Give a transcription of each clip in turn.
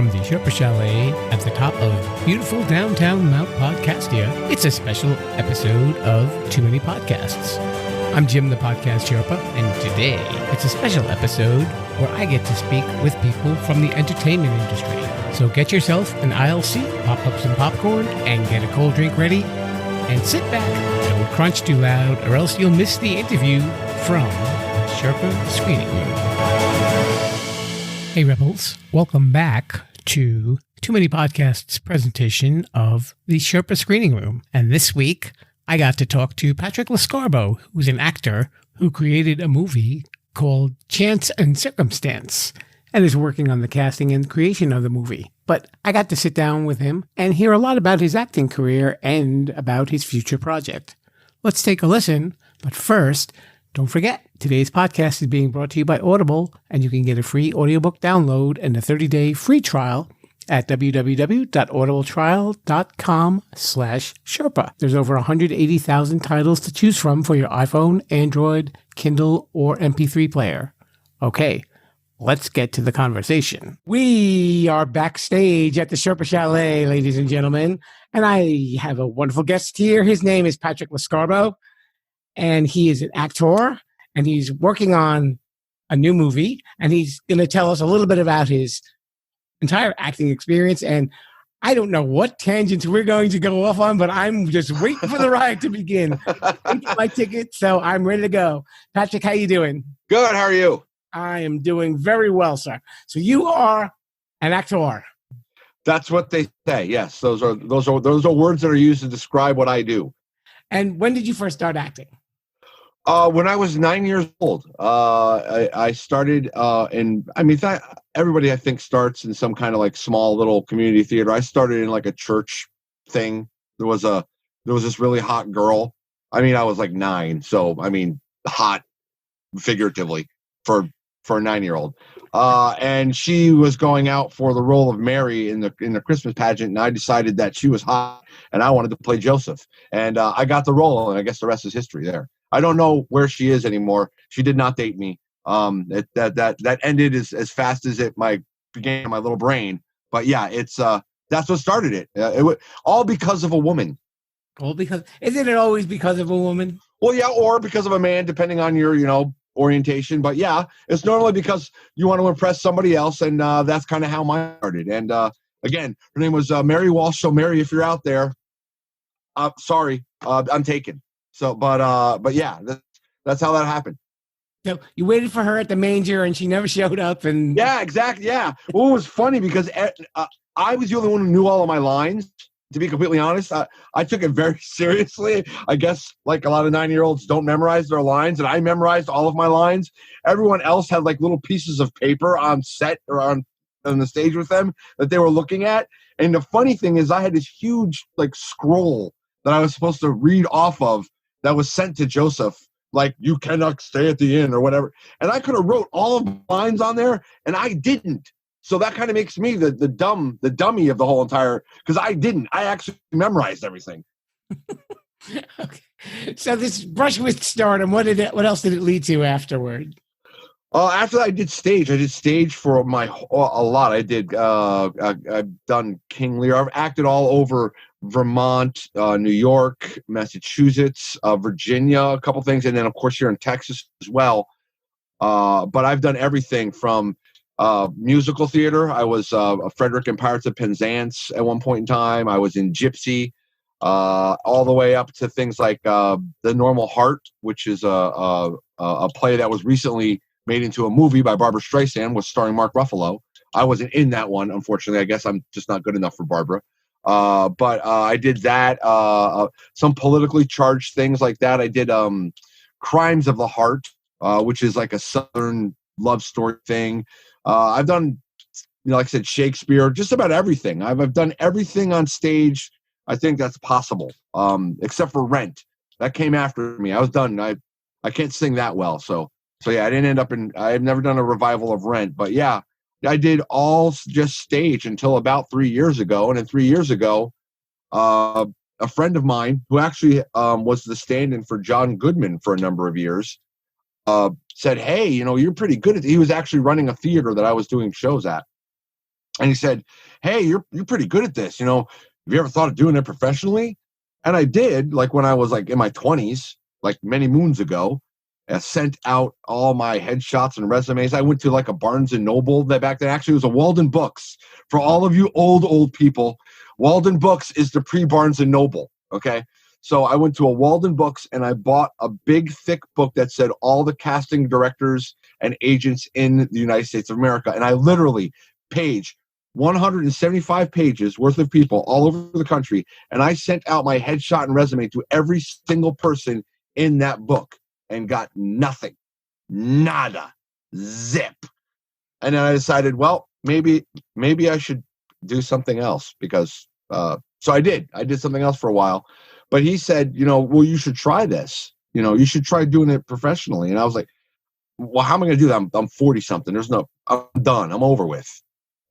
from the Sherpa Chalet at the top of beautiful downtown Mount Podcastia. It's a special episode of Too Many Podcasts. I'm Jim, the Podcast Sherpa, and today it's a special episode where I get to speak with people from the entertainment industry. So get yourself an aisle seat, pop up some popcorn, and get a cold drink ready, and sit back. Don't crunch too loud, or else you'll miss the interview from Sherpa Screening Room. Hey Rebels, welcome back to Too Many Podcasts presentation of the Sherpa Screening Room. And this week, I got to talk to Patrick Lescarbeau, who's an actor who created a movie called Chance and Circumstance and is working on the casting and creation of the movie. But I got to sit down with him and hear a lot about his acting career and about his future project. Let's take a listen, but first, don't forget, today's podcast is being brought to you by Audible, and you can get a free audiobook download and a 30-day free trial at www.audibletrial.com/Sherpa. There's over 180,000 titles to choose from for your iPhone, Android, Kindle, or MP3 player. Okay, let's get to the conversation. We are backstage at the Sherpa Chalet, ladies and gentlemen, and I have a wonderful guest here. His name is Patrick Lescarbeau, and he is an actor, and he's working on a new movie, and he's going to tell us a little bit about his entire acting experience. And I don't know what tangents we're going to go off on, but I'm just waiting for the ride to begin. I get my ticket, so I'm ready to go. Patrick, how you doing? Good. How are you? I am doing very well, sir. So you are an actor. That's what they say. Yes, those are words that are used to describe what I do. And when did you first start acting? When I was 9 years old, I started everybody I think starts in some kind of like small little community theater. I started in like a church thing. There was this really hot girl. I mean, I was like 9, so I mean, hot figuratively for a 9-year-old. And she was going out for the role of Mary in the Christmas pageant, and I decided that she was hot, and I wanted to play Joseph. And I got the role, and I guess the rest is history there. I don't know where she is anymore. She did not date me. That ended as fast as it began in my little brain. But yeah, it's that's what started it. It was all because of a woman. All because isn't it always because of a woman? Well, yeah, or because of a man, depending on your orientation. But yeah, it's normally because you want to impress somebody else, and that's kind of how mine started. And again, her name was Mary Walsh. So Mary, if you're out there, sorry, I'm taken. So, but yeah, that's how that happened. So you waited for her at the manger, and she never showed up. And yeah, exactly. Yeah. Well, it was funny because I was the only one who knew all of my lines. To be completely honest, I took it very seriously. I guess like a lot of 9-year-olds don't memorize their lines, and I memorized all of my lines. Everyone else had like little pieces of paper on set or on the stage with them that they were looking at. And the funny thing is, I had this huge like scroll that I was supposed to read off of. That was sent to Joseph, like, you cannot stay at the inn or whatever. And I could have wrote all of the lines on there, and I didn't. So that kind of makes me the dummy of the whole entire, because I didn't. I actually memorized everything. Okay. So this brush with stardom, what else did it lead to afterward? After that, I did stage for a lot. I've done King Lear. I've acted all over Vermont, New York, Massachusetts, Virginia, a couple things, and then of course here in Texas as well. But I've done everything from musical theater. I was Frederick and Pirates of Penzance at one point in time. I was in Gypsy, all the way up to things like The Normal Heart, which is a play that was recently made into a movie by Barbara Streisand, was starring Mark Ruffalo. I wasn't in that one, unfortunately. I guess I'm just not good enough for Barbara. But I did that. Some politically charged things like that. I did Crimes of the Heart, which is like a Southern love story thing. I've done, like I said, Shakespeare, just about everything. I've done everything on stage. I think that's possible, except for Rent. That came after me. I was done. I can't sing that well, so yeah, I didn't end up I've never done a revival of Rent, but yeah, I did all just stage until about 3 years ago. And then 3 years ago, a friend of mine who actually was the stand-in for John Goodman for a number of years said, hey, you're pretty good at it. He was actually running a theater that I was doing shows at. And he said, "Hey, you're pretty good at this. Have you ever thought of doing it professionally?" And I did, like when I was like in my 20s, like many moons ago. I sent out all my headshots and resumes. I went to like a Barnes and Noble that back then actually was a Walden Books. For all of you old people, Walden Books is the pre-Barnes and Noble. Okay. So I went to a Walden Books and I bought a big, thick book that said all the casting directors and agents in the United States of America. And I literally page 175 pages worth of people all over the country. And I sent out my headshot and resume to every single person in that book and got nothing. Nada. Zip. And then I decided, well, maybe I should do something else because, so I did something else for a while. But he said, well, you should try this. You should try doing it professionally. And I was like, well, how am I going to do that? I'm 40 something. I'm done. I'm over with.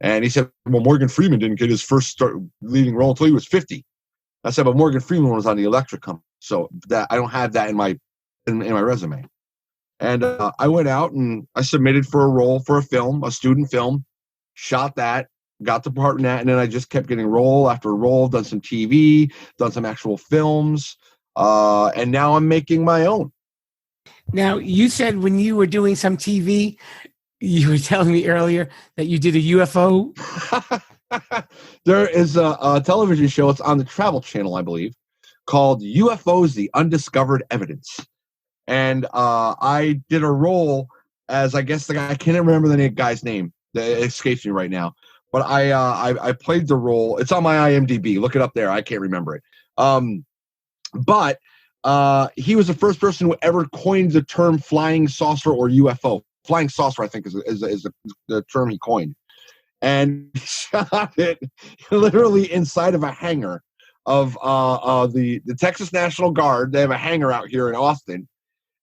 And he said, well, Morgan Freeman didn't get his first leading role until he was 50. I said, but Morgan Freeman was on the Electric Company. So that I don't have that in my resume. And I went out and I submitted for a role for a film, a student film, shot that, got the part in that, and then I just kept getting role after role, done some TV, done some actual films, and now I'm making my own. Now, you said when you were doing some TV, you were telling me earlier that you did a UFO. There is a television show, it's on the Travel Channel, I believe, called UFOs, The Undiscovered Evidence. And I did a role as, I guess, the guy, I can't remember the guy's name. It escapes me right now. But I played the role. It's on my IMDb. Look it up there. I can't remember it. But he was the first person who ever coined the term flying saucer or UFO. Flying saucer, I think, is the term he coined. And he shot it literally inside of a hangar of the Texas National Guard. They have a hangar out here in Austin.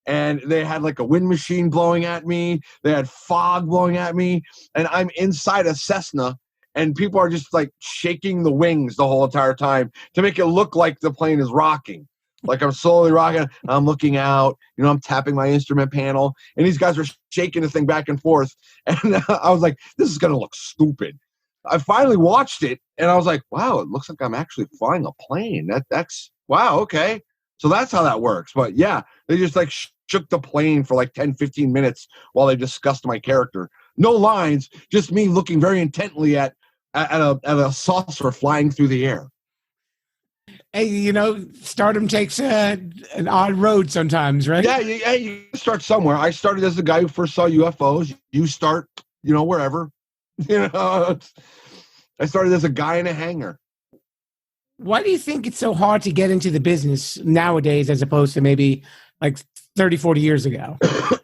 And they had like a wind machine blowing at me. They had fog blowing at me. And I'm inside a Cessna. And people are just like shaking the wings the whole entire time to make it look like the plane is rocking. Like I'm slowly rocking. I'm looking out. I'm tapping my instrument panel. And these guys are shaking the thing back and forth. And I was like, this is going to look stupid. I finally watched it. And I was like, wow, it looks like I'm actually flying a plane. That's wow, okay. So that's how that works. But yeah, they just like shook the plane for like 10, 15 minutes while they discussed my character. No lines, just me looking very intently at a saucer flying through the air. Hey, stardom takes an odd road sometimes, right? Yeah, you start somewhere. I started as the guy who first saw UFOs. You start, wherever. I started as a guy in a hangar. Why do you think it's so hard to get into the business nowadays as opposed to maybe like 30, 40 years ago?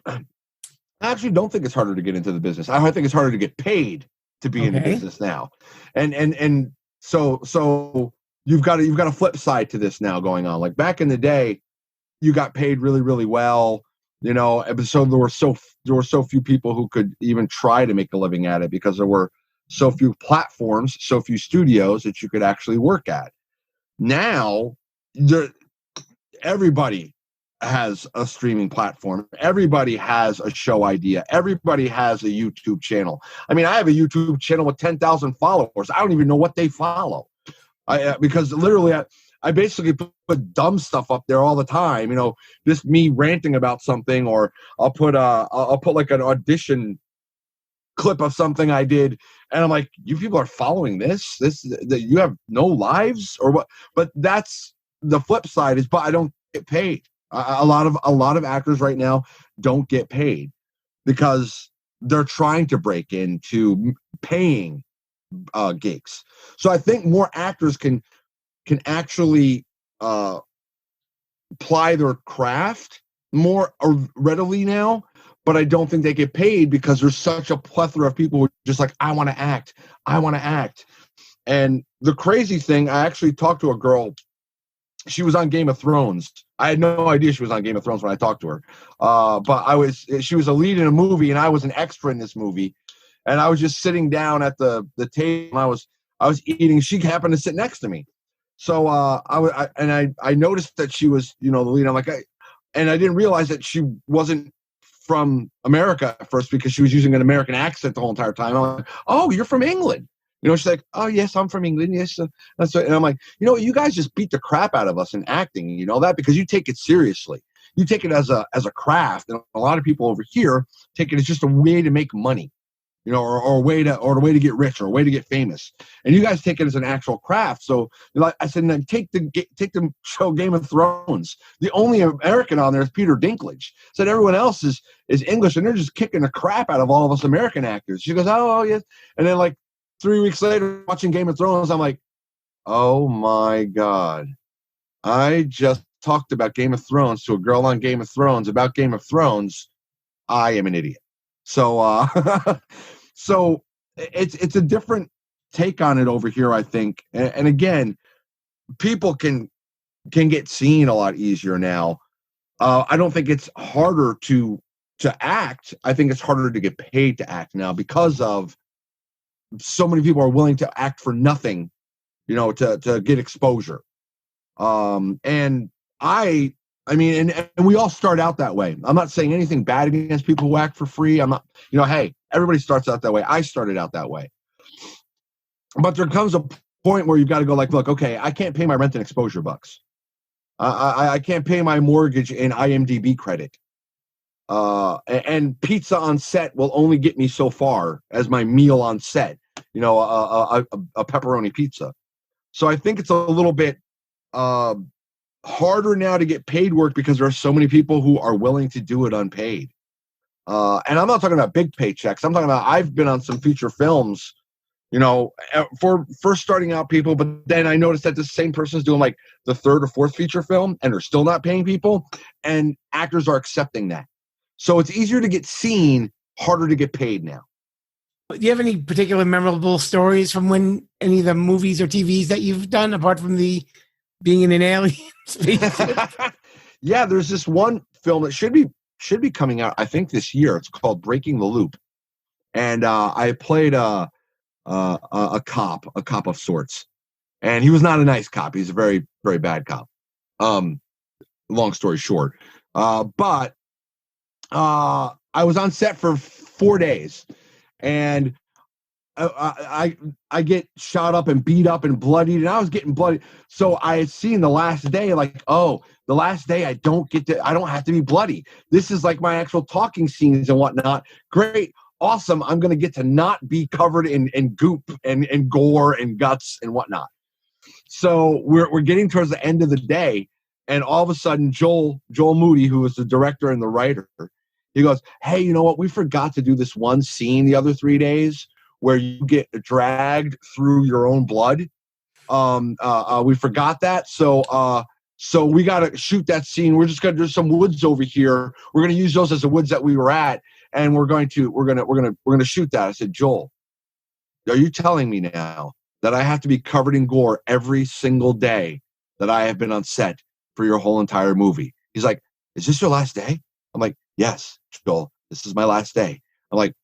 I actually don't think it's harder to get into the business. I think it's harder to get paid to be in the business now. And so you've got a flip side to this now going on. Like back in the day, you got paid really, really well, so there were so few people who could even try to make a living at it because there were so few platforms, so few studios that you could actually work at. Now, everybody has a streaming platform. Everybody has a show idea. Everybody has a YouTube channel. I mean, I have a YouTube channel with 10,000 followers. I don't even know what they follow. Because literally, I basically put dumb stuff up there all the time. Just me ranting about something, or I'll put like an audition clip of something I did, and I'm like, you people are following this you have no lives or what? But that's the flip side is, but I don't get paid. A lot of actors right now don't get paid because they're trying to break into paying gigs. So I think more actors can actually ply their craft more readily now. But I don't think they get paid because there's such a plethora of people who are just like, I want to act. And the crazy thing, I actually talked to a girl. She was on Game of Thrones. I had no idea she was on Game of Thrones when I talked to her. But she was a lead in a movie, and I was an extra in this movie. And I was just sitting down at the table, and I was eating. She happened to sit next to me. So I noticed that she was, the lead. I'm like, and I didn't realize that she wasn't from America at first because she was using an American accent the whole entire time. I'm like, oh, you're from England. She's like, oh, yes, I'm from England. Yes. That's right. And I'm like, you guys just beat the crap out of us in acting. You know that because you take it seriously. You take it as a craft. And a lot of people over here take it as just a way to make money, or a way to get rich or a way to get famous. And you guys take it as an actual craft. So like I said, then take the show Game of Thrones. The only American on there is Peter Dinklage. Said everyone else is English, and they're just kicking the crap out of all of us American actors. She goes, oh yes. And then like 3 weeks later, watching Game of Thrones, I'm like, oh my God. I just talked about Game of Thrones to a girl on Game of Thrones about Game of Thrones. I am an idiot. So so it's a different take on it over here, I think. And again, people can get seen a lot easier now. I don't think it's harder to act. I think it's harder to get paid to act now because of so many people are willing to act for nothing, to get exposure. And I mean, and we all start out that way. I'm not saying anything bad against people who act for free. I'm not, hey, everybody starts out that way. I started out that way. But there comes a point where you've got to go like, look, okay, I can't pay my rent and exposure bucks. I can't pay my mortgage and IMDb credit. And pizza on set will only get me so far as my meal on set, a pepperoni pizza. So I think it's a little bit harder now to get paid work because there are so many people who are willing to do it unpaid. And I'm not talking about big paychecks. I'm talking about I've been on some feature films, for first starting out people, but then I noticed that the same person's doing like the third or fourth feature film and they're still not paying people, and actors are accepting that. So it's easier to get seen, harder to get paid now. Do you have any particular memorable stories from when any of the movies or TVs that you've done, apart from the being in an alien spaceship? Yeah, there's this one film that should be coming out, I think, this year. It's called Breaking the Loop, and I played a cop of sorts, and he was not a nice cop. He's a very, very bad cop. Long story short, but I was on set for 4 days, and I get shot up and beat up and bloodied, and I was getting bloody. So I had seen the last day, like, oh, the last day I don't have to be bloody. This is like my actual talking scenes and whatnot. Great, awesome. I'm going to get to not be covered in goop and gore and guts and whatnot. So we're getting towards the end of the day, and all of a sudden, Joel Moody, who was the director and the writer, he goes, hey, you know what? We forgot to do this one scene the other 3 days where you get dragged through your own blood. We forgot that. So we got to shoot that scene. We're just going to do some woods over here. We're going to use those as the woods that we were at. And we're going to shoot that. I said, Joel, are you telling me now that I have to be covered in gore every single day that I have been on set for your whole entire movie? He's like, is this your last day? I'm like, yes, Joel, this is my last day. I'm like,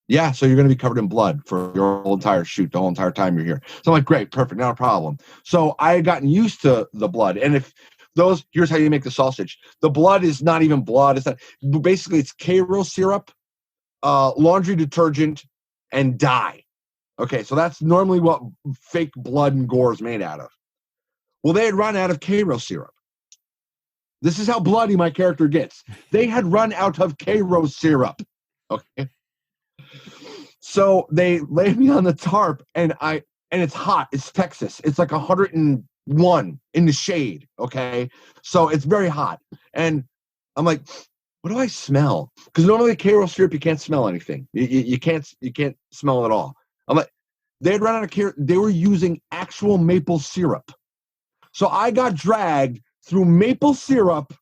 yeah, so you're going to be covered in blood for your whole entire shoot, the whole entire time you're here. So I'm like, great, perfect, not a problem. So I had gotten used to the blood. And here's how you make the sausage. The blood is not even blood. It's not, basically it's K-Row syrup, laundry detergent, and dye. Okay, so that's normally what fake blood and gore is made out of. Well, they had run out of K-Row syrup. This is how bloody my character gets. They had run out of K-Row syrup. Okay. So they laid me on the tarp, and it's hot. It's Texas. It's like 101 in the shade. Okay. So it's very hot. And I'm like, what do I smell? Because normally K-Row syrup, you can't smell anything. You can't smell it at all. I'm like, they had run out of K-Row. They were using actual maple syrup. So I got dragged through maple syrup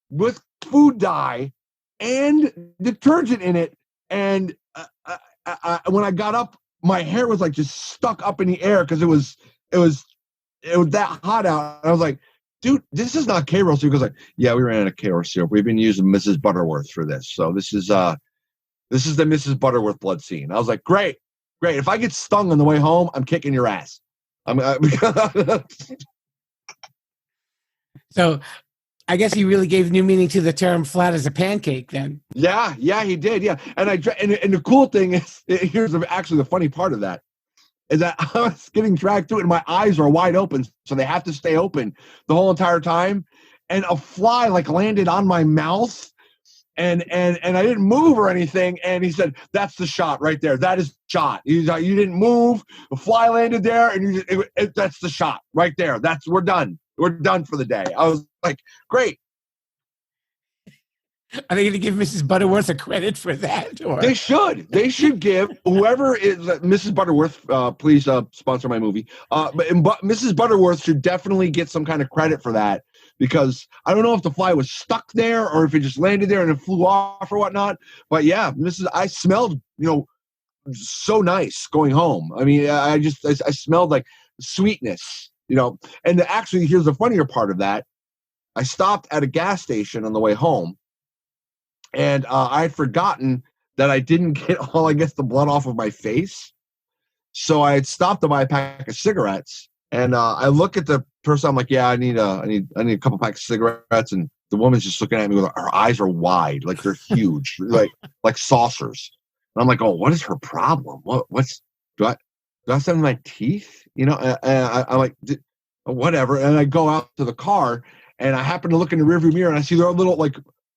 with food dye and detergent in it. And when I got up, my hair was like just stuck up in the air because it was that hot out. And I was like, dude, this is not K-Row syrup. He goes like, yeah, we ran out of K-Row syrup. We've been using Mrs. Butterworth for this. So this is the Mrs. Butterworth blood scene. I was like, great. If I get stung on the way home, I'm kicking your ass. So I guess he really gave new meaning to the term flat as a pancake then. Yeah, he did. Yeah. And the cool thing is, here's actually the funny part of that is that I was getting dragged through it and my eyes are wide open, so they have to stay open the whole entire time. And a fly like landed on my mouth, and I didn't move or anything. And he said, "That's the shot right there. That is the shot. You didn't move. The fly landed there, and that's the shot right there. We're done. We're done for the day." I was like, "Great." Are they going to give Mrs. Butterworth a credit for that? Or? They should. They should give whoever is Mrs. Butterworth. Please sponsor my movie. But Mrs. Butterworth should definitely get some kind of credit for that, because I don't know if the fly was stuck there or if it just landed there and it flew off or whatnot. But yeah, I smelled, so nice going home. I mean, I smelled like sweetness, And actually, here's the funnier part of that. I stopped at a gas station on the way home. And I had forgotten that I didn't get all, I guess, the blood off of my face. So I had stopped to buy a pack of cigarettes. And I look at the person. I'm like, "Yeah, I need a couple packs of cigarettes." And the woman's just looking at me with her eyes are wide, like they're huge, like saucers. And I'm like, "Oh, what is her problem? Do I have something in my teeth?" And I'm like, "Whatever." And I go out to the car, and I happen to look in the rearview mirror, and I see there are little like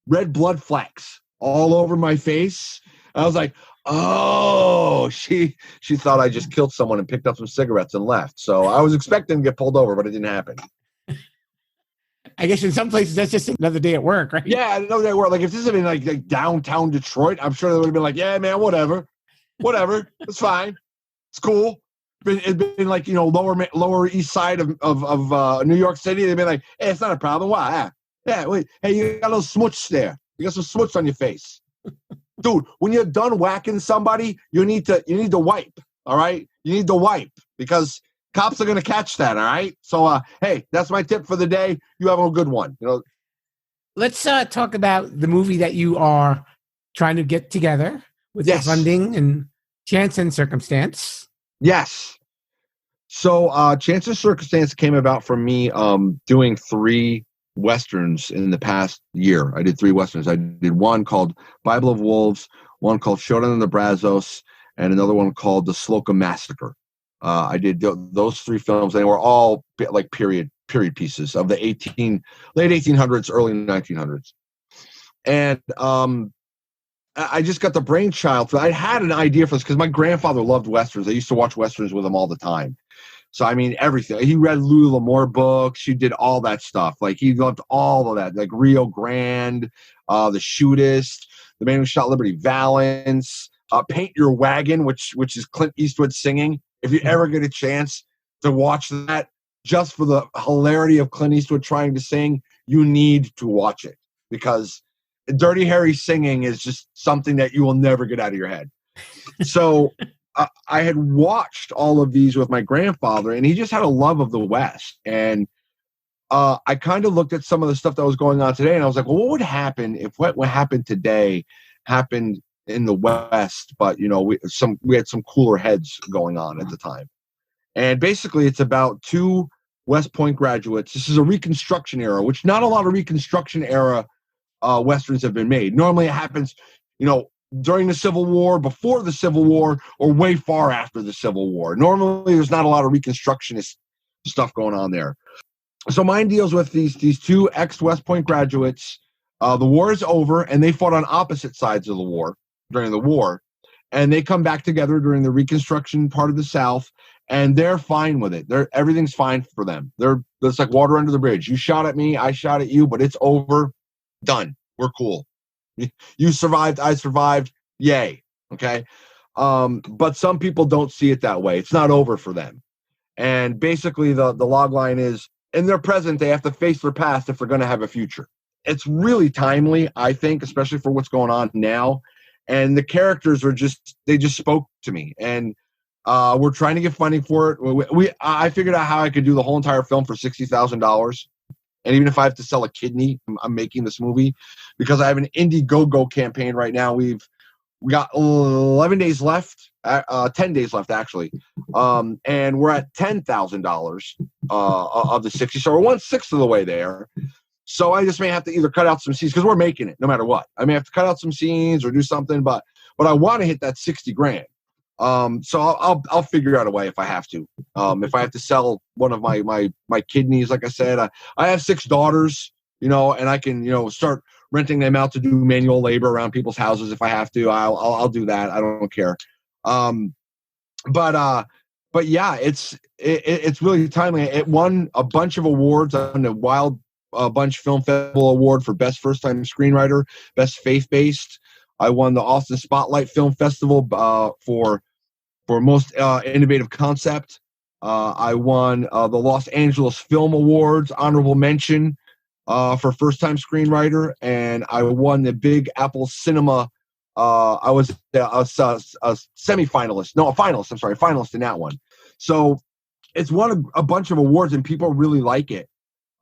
red blood flecks all over my face. I was like, "Oh, she thought I just killed someone and picked up some cigarettes and left." So I was expecting to get pulled over, but it didn't happen. I guess in some places that's just another day at work, right? Yeah, another day at work. Like if this had been like downtown Detroit, I'm sure they would have been like, "Yeah, man, whatever, it's fine, it's cool." It'd been like lower east side of New York City. They'd been like, "Hey, it's not a problem. Why? Yeah, wait. Hey, you got a little smooch there. You got some smooch on your face." Dude, when you're done whacking somebody, you need to wipe, all right? You need to wipe, because cops are going to catch that, all right? So, hey, that's my tip for the day. You have a good one. Let's talk about the movie that you are trying to get together with the funding and Chance and Circumstance. Yes. So, Chance and Circumstance came about from me doing 3 Westerns in the past year. I did 3 Westerns. I did one called Bible of Wolves, one called Showdown in the Brazos, and another one called The Slocum Massacre. I did those 3 films, and they were all like period pieces of the late 1800s, early 1900s. And I just got the brainchild. I had an idea for this because my grandfather loved Westerns. I used to watch Westerns with him all the time. So, I mean, everything. He read Louis L'Amour books. He did all that stuff. Like, he loved all of that. Like, Rio Grande, The Shootist, The Man Who Shot Liberty Valance, Paint Your Wagon, which is Clint Eastwood singing. If you ever get a chance to watch that, just for the hilarity of Clint Eastwood trying to sing, you need to watch it. Because Dirty Harry singing is just something that you will never get out of your head. So... I had watched all of these with my grandfather, and he just had a love of the West. And I kind of looked at some of the stuff that was going on today, and I was like, well, what would happen if what happened today happened in the West, but we had some cooler heads going on at the time. And basically, it's about 2 West Point graduates. This is a Reconstruction era, which not a lot of Reconstruction era Westerns have been made. Normally, it happens, during the Civil War, before the Civil War, or way far after the Civil War. Normally, there's not a lot of Reconstructionist stuff going on there. So mine deals with these 2 ex-West Point graduates. The war is over, and they fought on opposite sides of the war during the war. And they come back together during the Reconstruction part of the South, and they're fine with it. Everything's fine for them. It's like water under the bridge. You shot at me, I shot at you, but it's over. Done. We're cool. You survived, I survived, yay. Okay. But some people don't see it that way. It's not over for them. And basically the log line is, in their present, they have to face their past if they're going to have a future. It's really timely, I think, especially for what's going on now. And the characters they just spoke to me. And we're trying to get funding for it. I figured out how I could do the whole entire film for $60,000. And even if I have to sell a kidney, I'm making this movie, because I have an Indiegogo campaign right now. We got 11 days left, 10 days left actually, and we're at $10,000 of the 60. So we're 1/6 of the way there. So I just may have to either cut out some scenes, because we're making it no matter what. I may have to cut out some scenes or do something, but I want to hit that 60 grand. So I'll figure out a way if I have to. If I have to sell one of my kidneys, like I said, I have 6 daughters, and I can, start renting them out to do manual labor around people's houses if I have to. I'll do that. I don't care. But yeah, it's really timely. It won a bunch of awards on the Wild Bunch Film Festival Award for Best First Time Screenwriter, Best Faith Based. I won the Austin Spotlight Film Festival for Most Innovative Concept. I won the Los Angeles Film Awards honorable mention for First Time Screenwriter, and I won the Big Apple Cinema. I was a semi-finalist. No, a finalist. I'm sorry, a finalist in that one. So it's won a bunch of awards, and people really like it.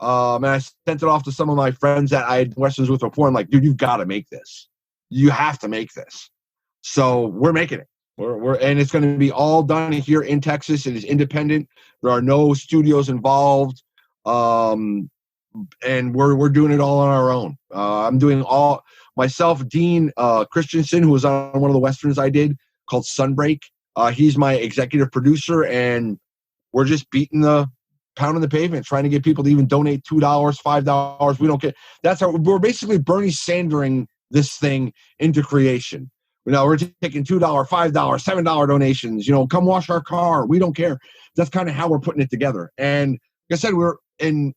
And I sent it off to some of my friends that I had Westerns with before. I'm like, dude, you've got to make this. You have to make this. So we're making it. And it's going to be all done here in Texas. It is independent. There are no studios involved. And we're doing it all on our own. I'm doing all myself. Dean Christensen, who was on one of the Westerns I did called Sunbreak. He's my executive producer, and we're just pounding the pavement, trying to get people to even donate $2, $5. We don't care. That's how we're basically Bernie Sandering this thing into creation. We're taking $2, $5, $7 donations. Come wash our car. We don't care. That's kind of how we're putting it together. And like I said, we're in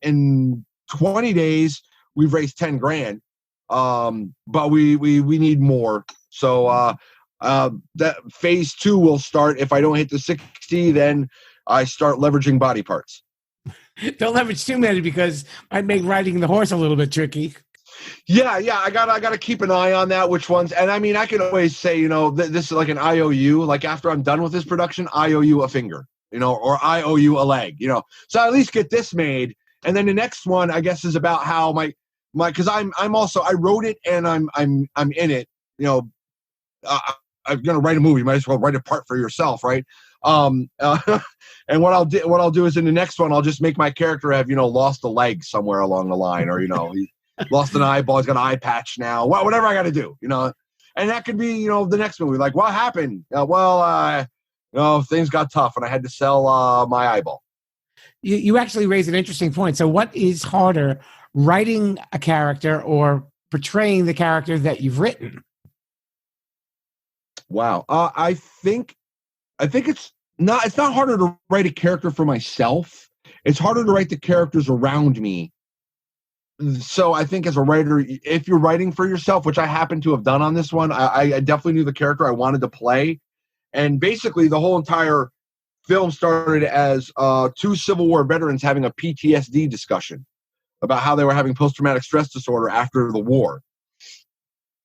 20 days, we've raised 10 grand. But we need more. So that phase 2 will start. If I don't hit the 60, then I start leveraging body parts. Don't leverage too many because I'd make riding the horse a little bit tricky. Yeah, I gotta keep an eye on that. Which ones? And I mean, I can always say, this is like an IOU. Like after I'm done with this production, I owe you a finger, or I owe you a leg, So I at least get this made, and then the next one, I guess, is about how my because I'm also I wrote it and I'm in it. I'm gonna write a movie. You might as well write a part for yourself, right? And what I'll do is in the next one, I'll just make my character have lost a leg somewhere along the line, or he lost an eyeball, he's got an eye patch now, whatever I got to do, and that could be the next movie. Like, what happened? Things got tough and I had to sell my eyeball. You actually raise an interesting point. So what is harder, writing a character or portraying the character that you've written? Wow. I think it's not harder to write a character for myself. It's harder to write the characters around me. So I think as a writer, if you're writing for yourself, which I happen to have done on this one, I definitely knew the character I wanted to play. And basically the whole entire film started as 2 Civil War veterans having a PTSD discussion about how they were having post-traumatic stress disorder after the war.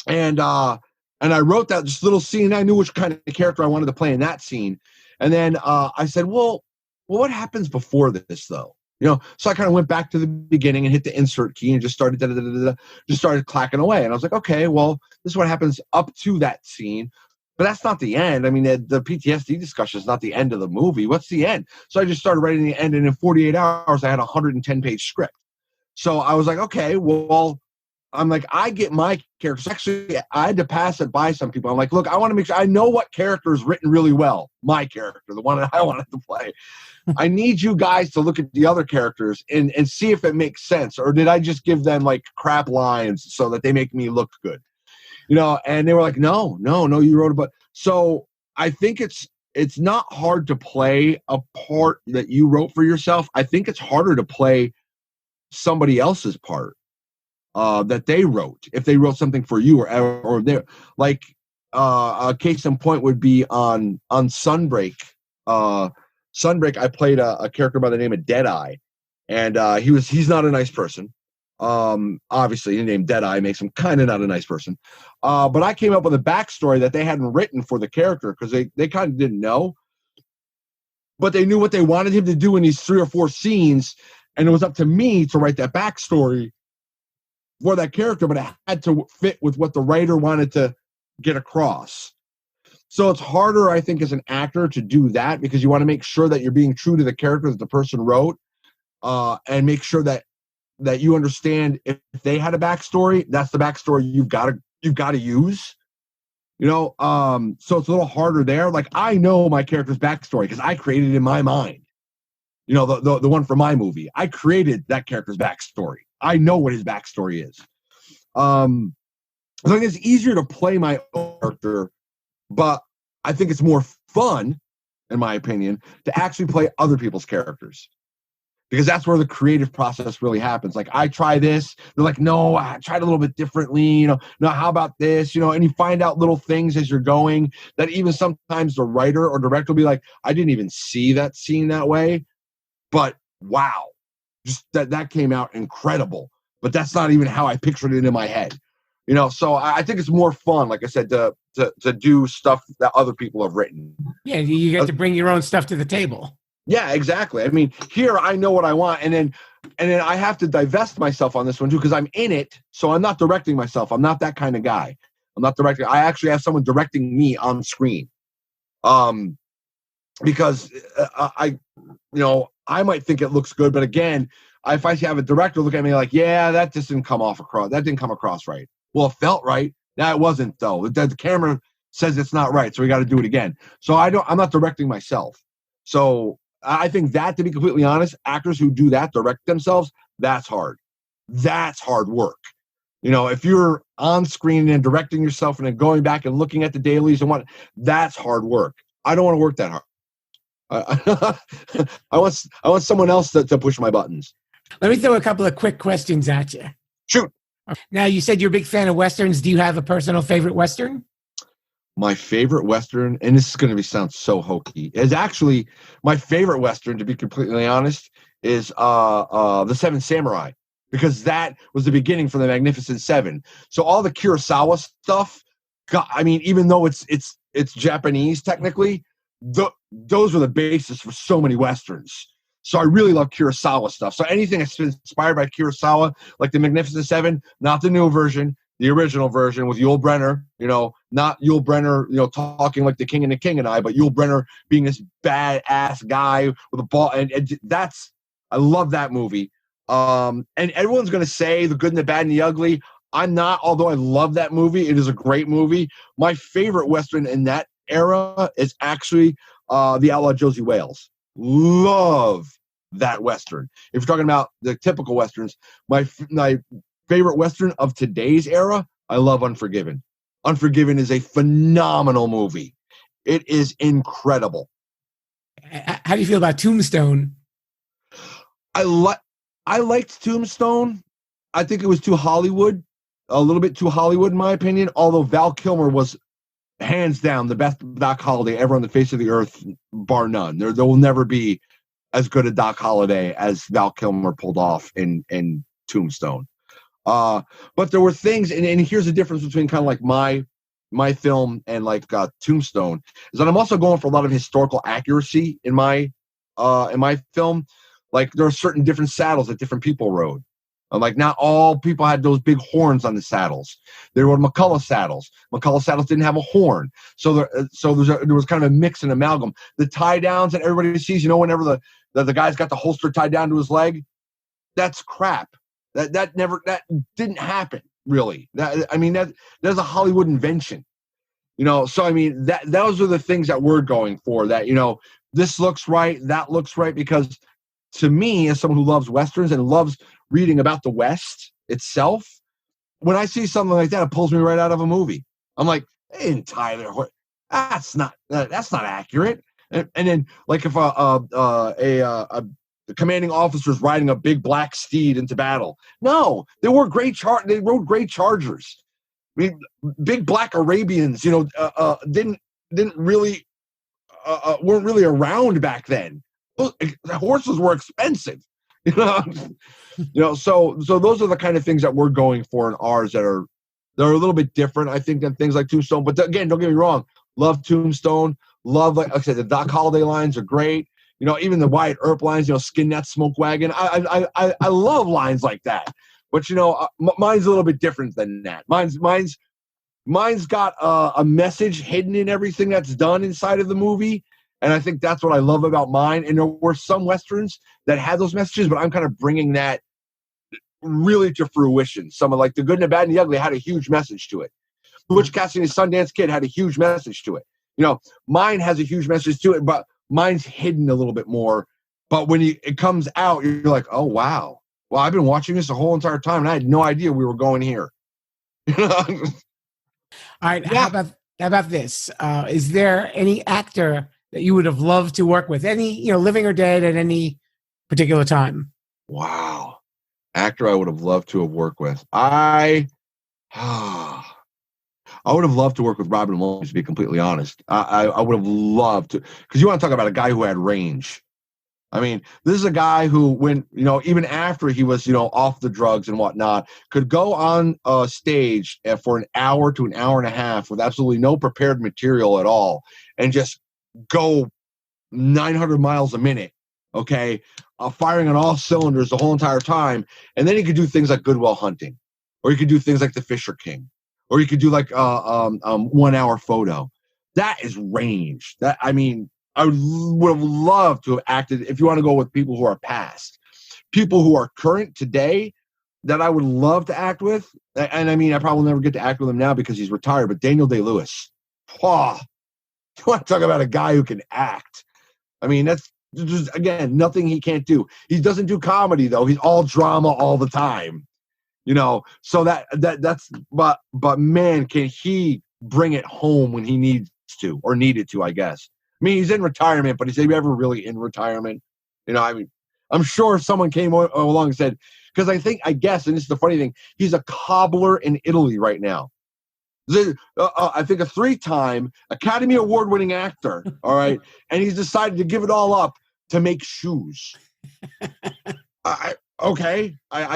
And I wrote that just little scene. I knew which kind of character I wanted to play in that scene. And then I said, well, what happens before this, though? So I kind of went back to the beginning and hit the insert key and just started clacking away. And I was like, okay, well, this is what happens up to that scene. But that's not the end. I mean, the PTSD discussion is not the end of the movie. What's the end? So I just started writing the end, and in 48 hours, I had a 110-page script. So I was like, okay, well, I'm like, I get my characters. Actually, I had to pass it by some people. I'm like, look, I want to make sure I know what character is written really well. My character, the one that I wanted to play. I need you guys to look at the other characters and see if it makes sense. Or did I just give them like crap lines so that they make me look good? And they were like, no, you wrote about. So I think it's not hard to play a part that you wrote for yourself. I think it's harder to play somebody else's part that they wrote, if they wrote something for you or they're like a case in point would be on Sunbreak. Sunbreak, I played a character by the name of Deadeye, and he's not a nice person. Obviously, the name Deadeye makes him kind of not a nice person. But I came up with a backstory that they hadn't written for the character because they kind of didn't know, but they knew what they wanted him to do in these 3 or 4 scenes, and it was up to me to write that backstory for that character, but it had to fit with what the writer wanted to get across. So it's harder, I think, as an actor to do that because you want to make sure that you're being true to the character that the person wrote, and make sure that you understand if they had a backstory, that's the backstory you've got to use. So it's a little harder there. Like, I know my character's backstory because I created it in my mind. The one from my movie, I created that character's backstory. I know what his backstory is. I think it's easier to play my own character, but I think it's more fun, in my opinion, to actually play other people's characters. Because that's where the creative process really happens. Like, I try this, they're like, no, I tried a little bit differently, no, how about this, and you find out little things as you're going that even sometimes the writer or director will be like, I didn't even see that scene that way, but wow, just that came out incredible. But that's not even how I pictured it in my head. So I think it's more fun, like I said, to do stuff that other people have written. Yeah, you get to bring your own stuff to the table. Yeah, exactly. I mean, here I know what I want, and then I have to divest myself on this one too because I'm in it, so I'm not directing myself. I'm not that kind of guy. I'm not directing. I actually have someone directing me on screen, because I might think it looks good, but again, if I have a director look at me like, yeah, that just didn't come across. That didn't come across right. Well, it felt right. Now it wasn't though. The camera says it's not right, so we got to do it again. So I'm not directing myself. So I think that, to be completely honest, actors who do that, direct themselves, that's hard. That's hard work. If you're on screen and directing yourself and then going back and looking at the dailies and that's hard work. I don't want to work that hard. I want someone else to push my buttons. Let me throw a couple of quick questions at you. Shoot. Now, you said you're a big fan of Westerns. Do you have a personal favorite Western? My favorite Western, and this is going to sound so hokey, is actually my favorite Western, to be completely honest, is The Seven Samurai, because that was the beginning for the Magnificent Seven. So all the Kurosawa stuff, even though it's Japanese technically, those were the basis for so many Westerns. So I really love Kurosawa stuff. So anything that's inspired by Kurosawa, like the Magnificent Seven, not the new version, the original version with Yul Brynner, not Yul Brynner, talking like the King and I, but Yul Brynner being this badass guy with a ball. And I love that movie. And everyone's going to say The Good and the Bad and the Ugly. I'm not, although I love that movie. It is a great movie. My favorite Western in that era is actually The Outlaw Josie Wales. Love that Western. If you're talking about the typical Westerns, my favorite Western of today's era, I love Unforgiven. Unforgiven is a phenomenal movie. It is incredible. How do you feel about Tombstone? I liked Tombstone. I think it was too Hollywood, a little bit too Hollywood in my opinion, although Val Kilmer was hands down the best Doc Holliday ever on the face of the earth, bar none. There will never be as good a Doc Holliday as Val Kilmer pulled off in Tombstone. But there were things, and here's the difference between kind of like my film and like Tombstone, is that I'm also going for a lot of historical accuracy in my film. Like, there are certain different saddles that different people rode. Like, not all people had those big horns on the saddles. There were McCullough saddles. McCullough saddles didn't have a horn. So there was kind of a mix and amalgam. The tie downs that everybody sees, whenever the guy's got the holster tied down to his leg, that's crap. That didn't happen, really. That's a Hollywood invention. So those are the things that we're going for, that, this looks right, that looks right, because to me, as someone who loves Westerns and loves reading about the West itself, when I see something like that, it pulls me right out of a movie. I'm like, hey, Tyler, that's not accurate. And then, like, if a commanding officer is riding a big black steed into battle, no, they rode great chargers. I mean, big black Arabians, didn't really weren't really around back then. Horses were expensive. So those are the kind of things that we're going for in ours that are a little bit different, I think, than things like Tombstone. But again, don't get me wrong, love Tombstone, love, like I said, the Doc Holliday lines are great. Even the Wyatt Earp lines, Skin That Smoke Wagon. I love lines like that. But mine's a little bit different than that. Mine's got a message hidden in everything that's done inside of the movie. And I think that's what I love about mine. And there were some Westerns that had those messages, but I'm kind of bringing that really to fruition. Some of, like, The Good and the Bad and the Ugly had a huge message to it. Butch Cassidy and Sundance Kid had a huge message to it. Mine has a huge message to it, but mine's hidden a little bit more. But when it comes out, you're like, oh, wow. Well, I've been watching this the whole entire time, and I had no idea we were going here. All right. Yeah. How about this? Is there any actor that you would have loved to work with? Any, living or dead at any particular time? Wow. Actor I would have loved to have worked with. I would have loved to work with Robin Williams, to be completely honest. I would have loved to, because you want to talk about a guy who had range. I mean, this is a guy who, when, even after he was, off the drugs and whatnot, could go on a stage for an hour to an hour and a half with absolutely no prepared material at all and just go 900 miles a minute, okay, firing on all cylinders the whole entire time. And then he could do things like Good Will Hunting, or he could do things like The Fisher King, or you could do like 1 hour photo. That is range. I would have loved to have acted, if you want to go with people who are past. People who are current today that I would love to act with, and I probably never get to act with him now because he's retired, but Daniel Day-Lewis. Oh, you want to talk about a guy who can act. That's just, again, nothing he can't do. He doesn't do comedy, though. He's all drama all the time. So that's but man, can he bring it home when he needs to, or needed to, I guess. He's in retirement, but is he ever really in retirement? I'm sure if someone came along and said, because I guess, and this is the funny thing, he's a cobbler in Italy right now. I think a 3-time Academy Award-winning actor, all right, and he's decided to give it all up to make shoes. I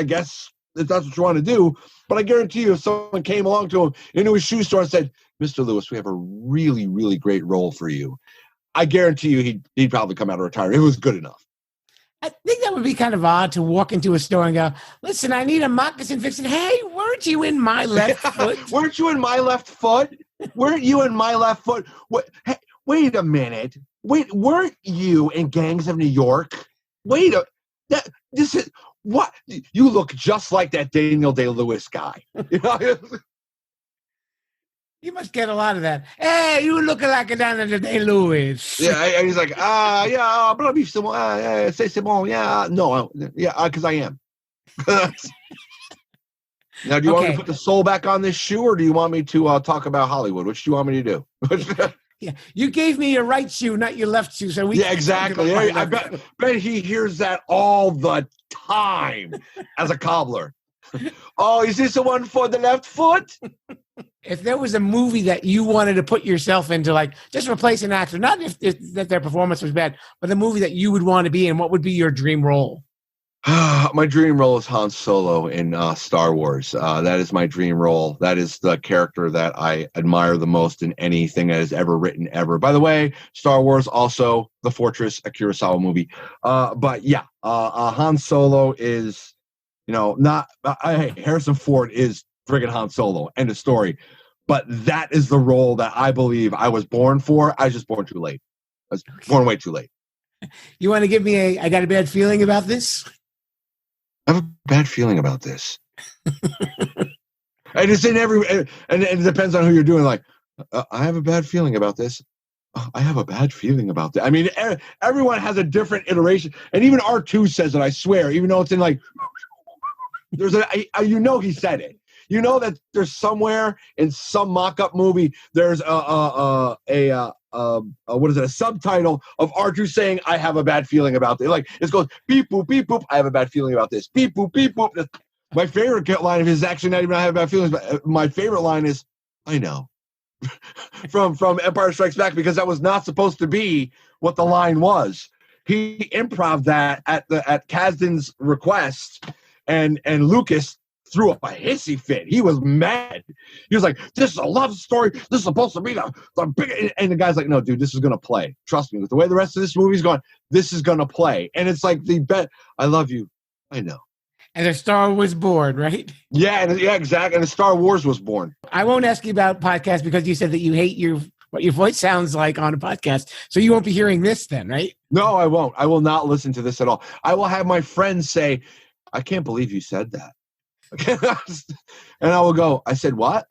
guess if that's what you want to do, but I guarantee you if someone came along to him into his shoe store and said, Mr. Lewis, we have a really, really great role for you, I guarantee you he'd probably come out of retirement. It was good enough. I think that would be kind of odd to walk into a store and go, listen, I need a moccasin fixing. Hey, weren't you in my left foot? Weren't you in my left foot? Weren't you in my left foot? What? Hey, wait a minute. Weren't you in Gangs of New York? This is what? You look just like that Daniel Day-Lewis guy. You must get a lot of that. Hey, you looking like a Daniel Day-Lewis. Yeah, and he's like, yeah, but be Simon, say Simon, yeah, no, yeah, because I am. Now, do you want me to put the soul back on this shoe, or do you want me to talk about Hollywood? Which do you want me to do? Yeah, you gave me your right shoe, not your left shoe. So exactly. I bet he hears that all the time as a cobbler. Oh, is this the one for the left foot? If there was a movie that you wanted to put yourself into, like just replace an actor, not if that their performance was bad, but the movie that you would want to be in, what would be your dream role? My dream role is Han Solo in Star Wars. That is my dream role. That is the character that I admire the most in anything that is ever written ever. By the way, Star Wars, also The Fortress, a Kurosawa movie. But yeah, Han Solo is, not Harrison Ford is friggin' Han Solo. End of story. But that is the role that I believe I was born for. I was just born too late. I was born way too late. You want to give me I got a bad feeling about this? I have a bad feeling about this. And it's in and it depends on who you're doing. Like, I have a bad feeling about this. I have a bad feeling about that. Everyone has a different iteration. And even R2 says it, I swear, even though it's in like, there's he said it. You know that there's somewhere in some mock-up movie, there's a subtitle of R2 saying, I have a bad feeling about this. Like, it goes, beep, boop, I have a bad feeling about this. Beep, boop, beep, boop. My favorite line of his is actually not even I have bad feelings, but my favorite line is, I know. from Empire Strikes Back, because that was not supposed to be what the line was. He improv that at Kasdan's request, and Lucas threw up a hissy fit. He was mad. He was like, this is a love story. This is supposed to be the big... And the guy's like, no, dude, this is going to play. Trust me. With the way the rest of this movie's going, this is going to play. And it's like the bet. I love you. I know. And the Star was born, right? Yeah, exactly. And the Star Wars was born. I won't ask you about podcasts because you said that you hate what your voice sounds like on a podcast. So you won't be hearing this then, right? No, I won't. I will not listen to this at all. I will have my friends say, I can't believe you said that. And I will go, I said what?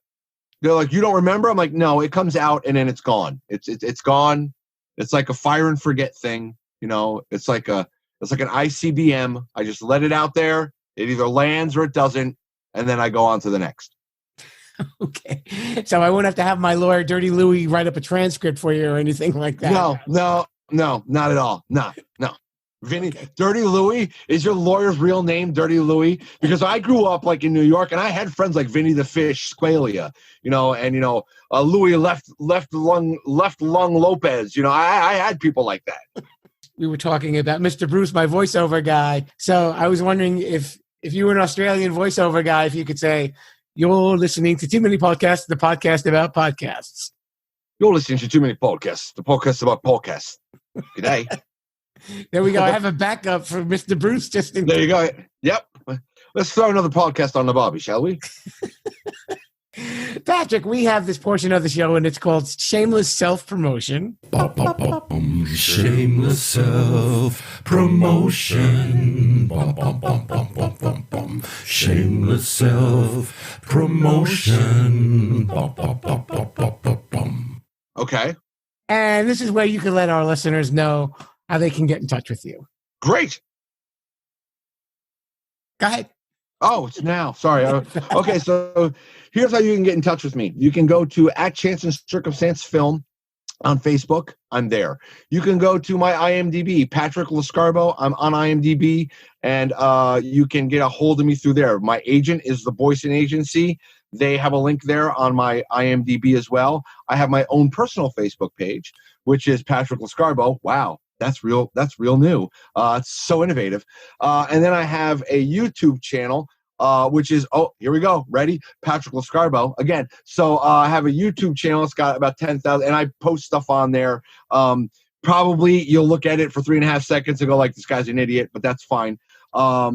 They're like, you don't remember? I'm like, no, it comes out and then it's gone. It's gone. It's like a fire and forget thing. It's like an ICBM. I just let it out there. It either lands or it doesn't. And then I go on to the next. Okay. So I won't have to have my lawyer, Dirty Louie, write up a transcript for you or anything like that. No, not at all. No. Vinny, okay. Dirty Louie, is your lawyer's real name Dirty Louie? Because I grew up like in New York, and I had friends like Vinny the Fish Squalia, and Louie left lung Lopez. I had people like that. We were talking about Mr. Bruce, my voiceover guy. So I was wondering if you were an Australian voiceover guy, if you could say, you're listening to Too Many Podcasts, the podcast about podcasts. You're listening to Too Many Podcasts, the podcast about podcasts. Good day. There we go. I have a backup for Mr. Bruce. There you go. Yep. Let's throw another podcast on the Bobby, shall we? Patrick, we have this portion of the show, and it's called Shameless Self-Promotion. Shameless self-promotion. Shameless self-promotion. Okay. And this is where you can let our listeners know how they can get in touch with you. Great. Go ahead. Oh, it's now. Sorry. Okay, so here's how you can get in touch with me. You can go to @Chance and Circumstance Film on Facebook. I'm there. You can go to my IMDb, Patrick Lescarbeau. I'm on IMDb, and you can get a hold of me through there. My agent is the Boyson Agency. They have a link there on my IMDb as well. I have my own personal Facebook page, which is Patrick Lescarbeau. Wow. That's real new. It's so innovative. And then I have a YouTube channel, which is, here we go. Ready? Patrick Lescarbeau again. So I have a YouTube channel. It's got about 10,000, and I post stuff on there. Probably you'll look at it for 3.5 seconds and go like, this guy's an idiot, but that's fine. I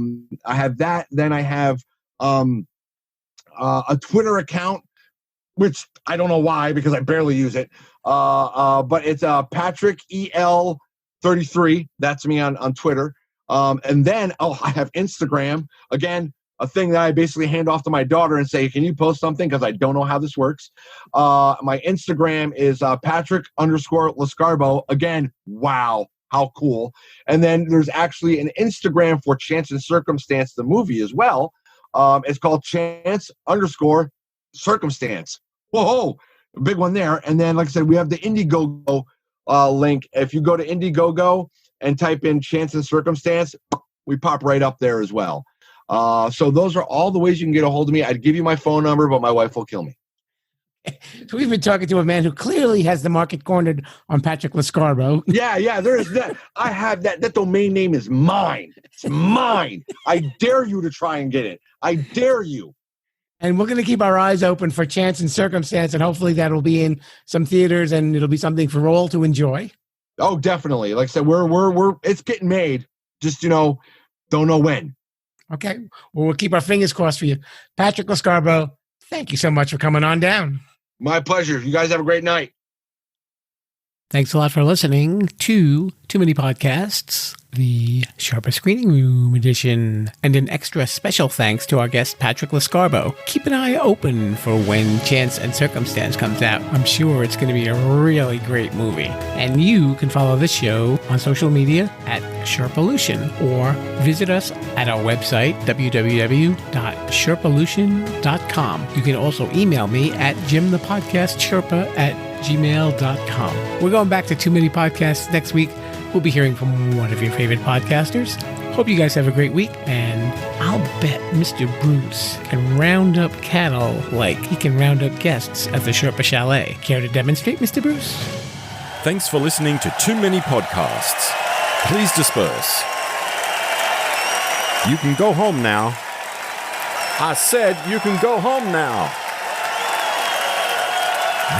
have that. Then I have a Twitter account, which I don't know why, because I barely use it. But it's Patrick EL 33. That's me on Twitter. And then, I have Instagram. Again, a thing that I basically hand off to my daughter and say, can you post something? Because I don't know how this works. My Instagram is Patrick_Lescarbeau. Again, wow, how cool. And then there's actually an Instagram for Chance and Circumstance, the movie as well. It's called Chance_Circumstance. Whoa, a big one there. And then, like I said, we have the Indiegogo link. If you go to Indiegogo and type in Chance and Circumstance, we pop right up there as well. So those are all the ways you can get a hold of me. I'd give you my phone number, but my wife will kill me. So we've been talking to a man who clearly has the market cornered on Patrick Lescarbeau. Yeah, there is that. I have that. That domain name is mine. It's mine. I dare you to try and get it. I dare you. And we're going to keep our eyes open for Chance and Circumstance, and hopefully that'll be in some theaters, and it'll be something for all to enjoy. Oh, definitely. Like I said, we're it's getting made. Just don't know when. Okay. Well, we'll keep our fingers crossed for you, Patrick Lescarbeau. Thank you so much for coming on down. My pleasure. You guys have a great night. Thanks a lot for listening to Too Many Podcasts, the Sherpa Screening Room edition, and an extra special thanks to our guest, Patrick Lescarbeau. Keep an eye open for when Chance and Circumstance comes out. I'm sure it's going to be a really great movie. And you can follow this show on social media at Sherpalution, or visit us at our website, www.sherpalution.com. You can also email me at jimthepodcastsherpa@gmail.com. We're going back to Too Many Podcasts next week. We'll be hearing from one of your favorite podcasters. Hope you guys have a great week, and I'll bet Mr. Bruce can round up cattle like he can round up guests at the Sherpa Chalet. Care to demonstrate, Mr. Bruce? Thanks for listening to Too Many Podcasts. Please disperse. You can go home now. I said you can go home now.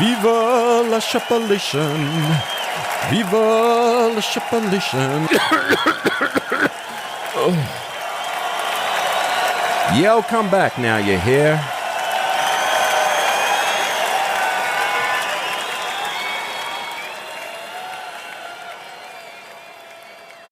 Viva la Sherpalution! Viva la Sherpalution! Oh. Yo, come back now, you hear?